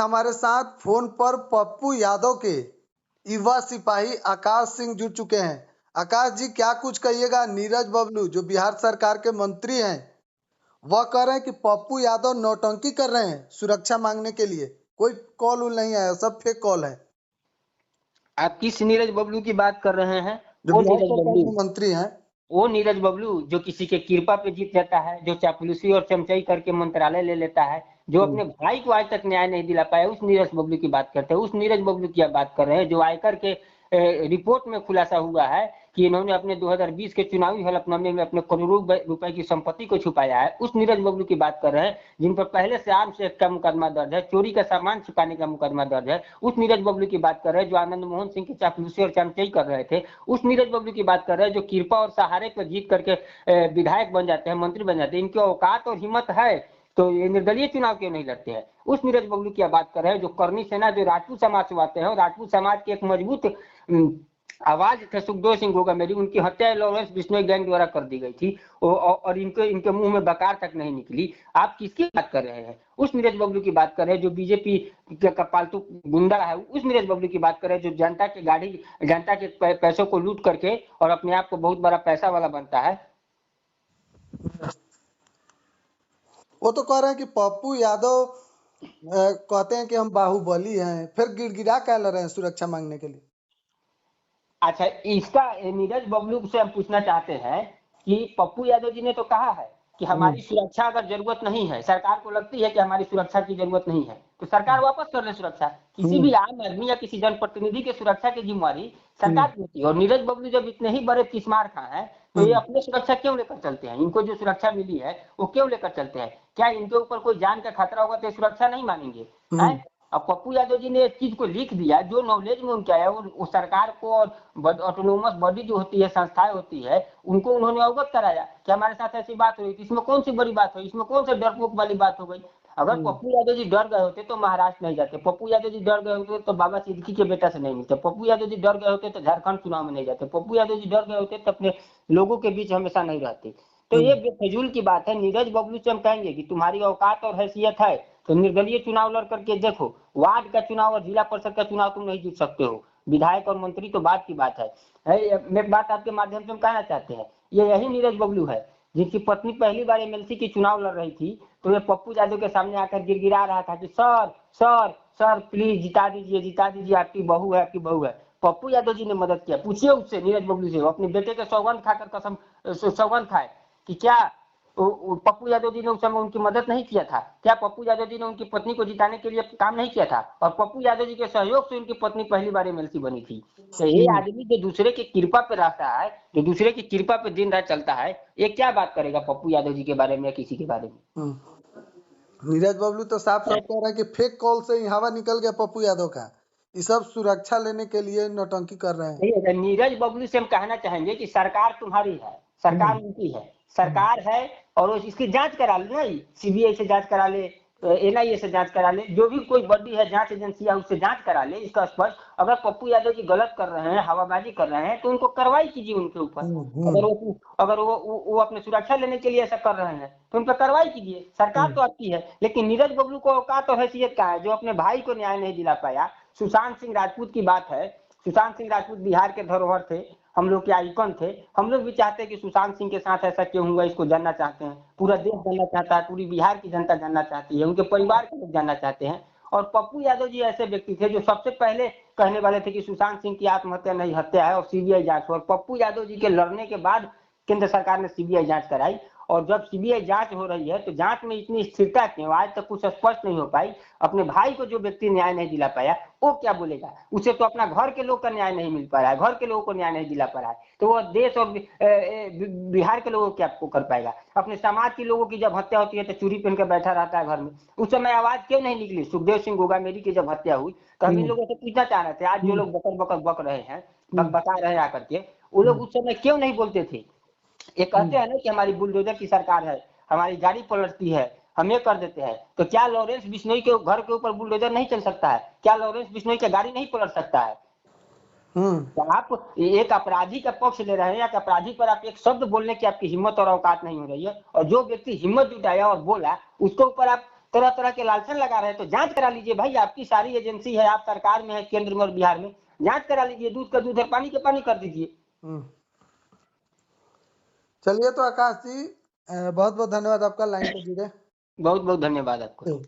हमारे साथ फोन पर पप्पू यादव के युवा सिपाही आकाश सिंह जुड़ चुके हैं। आकाश जी, क्या कुछ कहिएगा। नीरज बबलू जो बिहार सरकार के मंत्री हैं, वह कह रहे हैं कि पप्पू यादव नौटंकी कर रहे हैं सुरक्षा मांगने के लिए। कोई कॉल नहीं आया, सब फेक कॉल है। आप किस नीरज बबलू की बात कर रहे हैं? जो वो बिहार नीरज सरकार बबलू, के मंत्री हैं। वो नीरज बबलू जो किसी के कृपा पे जीत जाता है, जो चापलूसी और चमचाई करके मंत्रालय ले लेता है, जो अपने भाई को आज तक न्याय नहीं दिला पाया, उस नीरज बबलू की बात करते हैं। उस नीरज बबलू की आप बात कर रहे हैं जो आयकर के रिपोर्ट में खुलासा हुआ है कि इन्होंने अपने 2020 के चुनावी हलफनामे में अपने करोड़ों रुपए की संपत्ति को छुपाया है। उस नीरज बबलू की बात कर रहे हैं जिन पर पहले से आर्म्स एक्ट का मुकदमा दर्ज है, चोरी का सामान छुपाने का मुकदमा दर्ज है। उस नीरज बबलू की बात कर रहे हैं जो आनंद मोहन सिंह की चापलूसी और चमचाई कर रहे थे। उस नीरज बबलू की बात कर रहे हैं जो कृपा और सहारे पर जीत करके विधायक बन जाते हैं, मंत्री बन जाते हैं। इनकी औकात और हिम्मत है तो ये निर्दलीय चुनाव क्यों नहीं लड़ते हैं? उस नीरज बबलू की बात कर रहे हैं जो करनी सेना, जो राजपूत समाज से आते हैं और राजपूत समाज की एक मजबूत आवाज थे सुखदेव सिंह गोगा मेरी, उनकी हत्या लॉरेंस बिश्नोई गैंग द्वारा कर दी गई थी और इनके मुंह में बकार तक नहीं निकली। आप किसकी बात कर रहे हैं? उस नीरज बबलू की बात कर रहे हैं जो बीजेपी का पालतू गुंडा है। उस नीरज बबलू की बात कर रहे हैं जो जनता की गाड़ी, जनता के पैसों को लूट करके और अपने आप को बहुत बड़ा पैसा वाला बनता है। वो तो कह रहे हैं कि पप्पू यादव कहते हैं कि हम बाहुबली हैं, फिर गिड़गिड़ा कह रहे हैं सुरक्षा मांगने के लिए। अच्छा, इसका नीरज बबलू से हम पूछना चाहते हैं कि पप्पू यादव जी ने तो कहा है कि हमारी सुरक्षा अगर जरूरत नहीं है, सरकार को लगती है कि हमारी सुरक्षा की जरूरत नहीं है, तो सरकार वापस कर ले सुरक्षा। किसी भी आम आदमी या किसी जनप्रतिनिधि की सुरक्षा की जिम्मेवारी सरकार की होती है। और नीरज बबलू जब इतने ही बड़े किस्मार खां हैं तो ये अपनी सुरक्षा क्यों लेकर चलते हैं? इनको जो सुरक्षा मिली है वो क्यों लेकर चलते हैं? क्या इनके ऊपर कोई जान का खतरा होगा तो सुरक्षा नहीं मानेंगे? अब पप्पू यादव जी ने एक चीज को लिख दिया जो नॉलेज में उनका है, वो सरकार को और ऑटोनोमस बॉडी जो होती है, संस्थाएं होती है, उनको उन्होंने अवगत कराया कि हमारे साथ ऐसी बात हुई थी। इसमें कौन सी बड़ी बात हुई? इसमें कौन सी डरपोक वाली बात हो गई? अगर पप्पू यादव जी डर गए होते तो महाराष्ट्र नहीं जाते। पप्पू यादव जी डर गए होते तो बाबा सिद्दीकी के बेटा से नहीं मिलते। पप्पू यादव जी डर गए होते तो झारखंड चुनाव में नहीं जाते। पप्पू यादव जी डर गए होते तो अपने लोगों के बीच हमेशा नहीं रहते। तो ये बेफजूल की बात है। नीरज बबलू से हम कहेंगे कि तुम्हारी औकात और हैसियत है तो निर्दलीय चुनाव लड़ करके देखो। वार्ड का चुनाव और जिला परिषद का चुनाव तुम नहीं जीत सकते हो। विधायक और मंत्री तो बात की बात है। मैं बात आपके माध्यम से हम कहना चाहते हैं, ये यही नीरज बबलू है जिनकी पत्नी पहली बार एमएलसी की चुनाव लड़ रही थी तो ये पप्पू यादव के सामने आकर गिड़गिड़ा रहा था कि सर सर सर प्लीज जिता दीजिए, आपकी बहू है, आपकी बहू है। पप्पू यादव जी ने मदद किया। पूछिए उससे, नीरज बबलू से, अपने बेटे के सौगंध खाकर कसम सौगंध खाए कि क्या पप्पू यादव जी ने उस समय उनकी मदद नहीं किया था? क्या पप्पू यादव जी ने उनकी पत्नी को जिताने के लिए काम नहीं किया था? और पप्पू यादव जी के सहयोग से उनकी पत्नी पहली बार एमएलसी बनी थी। तो ये आदमी जो दूसरे की कृपा पे रहता है, जो दूसरे की कृपा पे दिन रात चलता है, ये क्या बात करेगा पप्पू यादव जी के बारे में या किसी के बारे में? नीरज बबलू तो साफ साफ कह रहा है कि फेक कॉल से ही हवा निकल गया पप्पू यादव का। ये सब सुरक्षा लेने के लिए नौटंकी कर रहे हैं। नीरज बबलू से हम कहना चाहेंगे कि सरकार तुम्हारी है, सरकार उनकी है, सरकार है और इसकी जांच करा ले ना, सीबीआई से जांच करा ले, एनआईए से जांच करा ले, जो भी कोई बड़ी है जांच एजेंसी है उससे जांच करा ले इसका स्पष्ट। अगर पप्पू यादव जी गलत कर रहे हैं, हवाबाजी कर रहे हैं तो उनको कार्रवाई कीजिए उनके ऊपर। अगर वो अपने सुरक्षा लेने के लिए ऐसा कर रहे हैं तो उन पर कार्रवाई कीजिए। सरकार तो आपकी है, लेकिन नीरज बबलू को औकात और हैसियत का है जो अपने भाई को न्याय नहीं दिला पाया। सुशांत सिंह राजपूत की बात है। सुशांत सिंह राजपूत बिहार के धरोहर थे, हम लोग के आइकन थे। हम लोग भी चाहते हैं कि सुशांत सिंह के साथ ऐसा क्यों हुआ इसको जानना चाहते हैं। पूरा देश जानना चाहता है, पूरी बिहार की जनता जानना चाहती है, उनके परिवार के लोग जानना चाहते हैं। और पप्पू यादव जी ऐसे व्यक्ति थे जो सबसे पहले कहने वाले थे कि सुशांत सिंह की आत्महत्या नहीं हत्या है और सीबीआई जांच हो। और पप्पू यादव जी के लड़ने के बाद केंद्र सरकार ने सीबीआई जांच कराई। और जब सीबीआई जांच हो रही है तो जांच में इतनी स्थिरता क्यों? आज तक कुछ स्पष्ट नहीं हो पाई। अपने भाई को जो व्यक्ति न्याय नहीं दिला पाया वो क्या बोलेगा? उसे तो अपना घर के लोग का न्याय नहीं मिल पा रहा है, घर के लोगों को न्याय नहीं दिला पा रहा है, तो वो देश और बिहार के लोगों को क्या कर पाएगा? अपने समाज के लोगों की जब हत्या होती है तो चूड़ी पहन कर बैठा रहता है घर में। उस समय आवाज क्यों नहीं निकली? सुखदेव सिंह गोगामेरी की जब हत्या हुई तो हम इन लोगों से पूछना चाह रहे थे, आज जो लोग बकर बकर बक रहे हैं, बता रहे हैं आकर के, वो लोग उस समय क्यों नहीं बोलते थे? ये कहते हैं ना कि हमारी बुलडोजर की सरकार है, हमारी गाड़ी पलटती है, हम ये कर देते हैं। तो क्या लॉरेंस बिश्नोई के घर के ऊपर बुलडोजर नहीं चल सकता है? क्या लॉरेंस बिश्नोई की गाड़ी नहीं पलट सकता है? तो आप एक अपराधी का पक्ष ले रहे हैं, या अपराधी पर आप एक शब्द बोलने की आपकी हिम्मत और औकात नहीं हो रही है। और जो व्यक्ति हिम्मत जुटाया और बोला उसके ऊपर आप तरह तरह के लालसन लगा रहे हैं, तो जांच करा लीजिए भाई, आपकी सारी एजेंसी है, आप सरकार में है, केंद्र में और बिहार में, जांच करा लीजिए, दूध का दूध और पानी का पानी कर दीजिए। चलिए तो आकाश जी बहुत बहुत धन्यवाद आपका, लाइन पे जुड़े। बहुत बहुत धन्यवाद आपको।